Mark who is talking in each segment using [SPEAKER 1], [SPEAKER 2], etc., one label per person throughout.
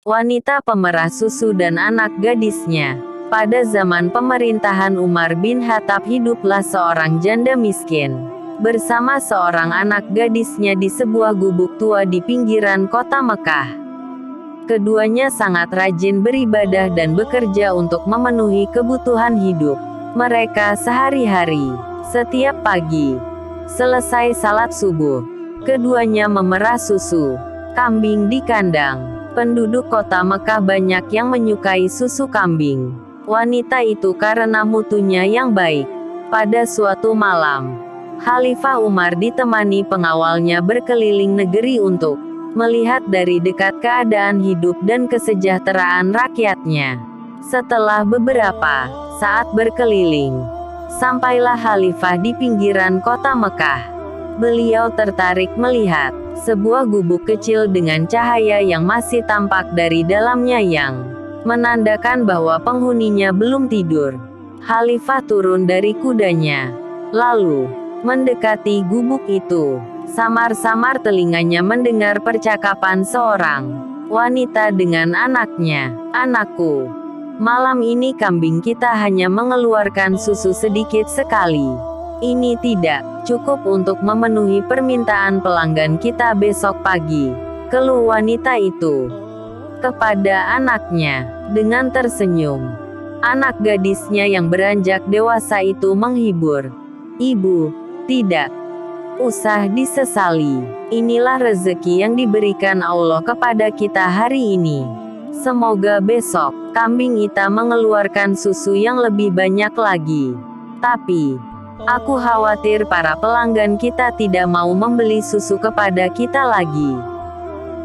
[SPEAKER 1] wanita pemerah susu dan anak gadisnya. Pada zaman pemerintahan Umar bin Khattab hiduplah seorang janda miskin bersama seorang anak gadisnya di sebuah gubuk tua di pinggiran kota Mekah. Keduanya sangat rajin beribadah dan bekerja untuk memenuhi kebutuhan hidup mereka sehari-hari. Setiap pagi, selesai salat subuh, keduanya memerah susu kambing di kandang. Penduduk kota Mekah banyak yang menyukai susu kambing wanita itu karena mutunya yang baik. Pada suatu malam, Khalifah Umar ditemani pengawalnya berkeliling negeri untuk melihat dari dekat keadaan hidup dan kesejahteraan rakyatnya. Setelah beberapa saat berkeliling, sampailah Khalifah di pinggiran kota Mekah. Beliau tertarik melihat sebuah gubuk kecil dengan cahaya yang masih tampak dari dalamnya yang menandakan bahwa penghuninya belum tidur. Khalifah turun dari kudanya, lalu mendekati gubuk itu. Samar-samar telinganya mendengar percakapan seorang wanita dengan anaknya. "Anakku, malam ini kambing kita hanya mengeluarkan susu sedikit sekali. Ini tidak cukup untuk memenuhi permintaan pelanggan kita besok pagi," keluh wanita itu kepada anaknya dengan tersenyum. Anak gadisnya yang beranjak dewasa itu menghibur, "Ibu, tidak usah disesali. Inilah rezeki yang diberikan Allah kepada kita hari ini. Semoga besok kambing kita mengeluarkan susu yang lebih banyak lagi. Tapi aku khawatir para pelanggan kita tidak mau membeli susu kepada kita lagi.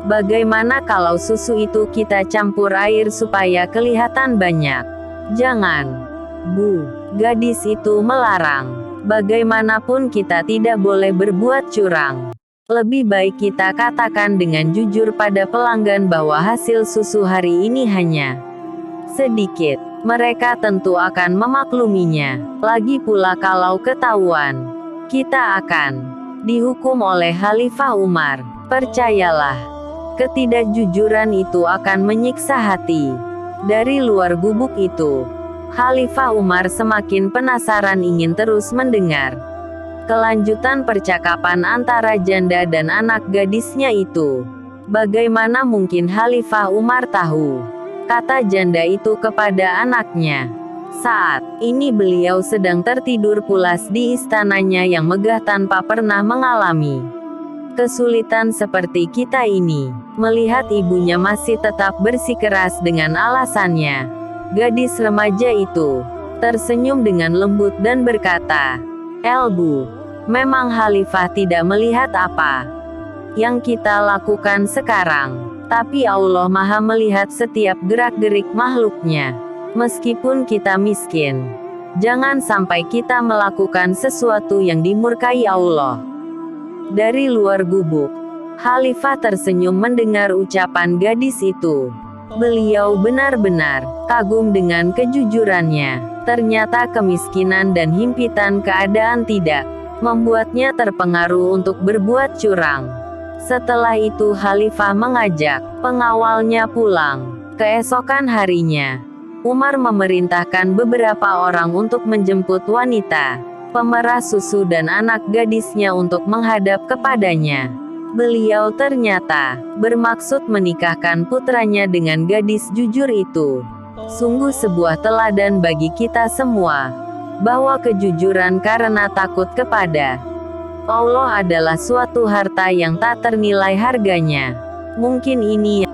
[SPEAKER 1] Bagaimana kalau susu itu kita campur air supaya kelihatan banyak?" "Jangan, Bu," gadis itu melarang. "Bagaimanapun kita tidak boleh berbuat curang. Lebih baik kita katakan dengan jujur pada pelanggan bahwa hasil susu hari ini hanya sedikit. Mereka tentu akan memakluminya. Lagi pula kalau ketahuan, kita akan dihukum oleh Khalifah Umar. Percayalah, ketidakjujuran itu akan menyiksa hati." Dari luar gubuk itu, Khalifah Umar semakin penasaran ingin terus mendengar kelanjutan percakapan antara janda dan anak gadisnya itu. "Bagaimana mungkin Khalifah Umar tahu?" kata janda itu kepada anaknya. Saat ini beliau sedang tertidur pulas di istananya yang megah tanpa pernah mengalami kesulitan seperti kita ini. Melihat ibunya masih tetap bersikeras dengan alasannya, gadis remaja itu tersenyum dengan lembut dan berkata, "Bu, memang Khalifah tidak melihat apa yang kita lakukan sekarang. Tapi Allah Maha melihat setiap gerak-gerik makhluknya. Meskipun kita miskin, jangan sampai kita melakukan sesuatu yang dimurkai Allah." Dari luar gubuk, Khalifah tersenyum mendengar ucapan gadis itu. Beliau benar-benar kagum dengan kejujurannya. Ternyata kemiskinan dan himpitan keadaan tidak membuatnya terpengaruh untuk berbuat curang. Setelah itu Khalifah mengajak pengawalnya pulang. Keesokan harinya, Umar memerintahkan beberapa orang untuk menjemput wanita pemerah susu dan anak gadisnya untuk menghadap kepadanya. Beliau ternyata bermaksud menikahkan putranya dengan gadis jujur itu. Sungguh sebuah teladan bagi kita semua, bahwa kejujuran karena takut kepada Allah adalah suatu harta yang tak ternilai harganya. Mungkin ini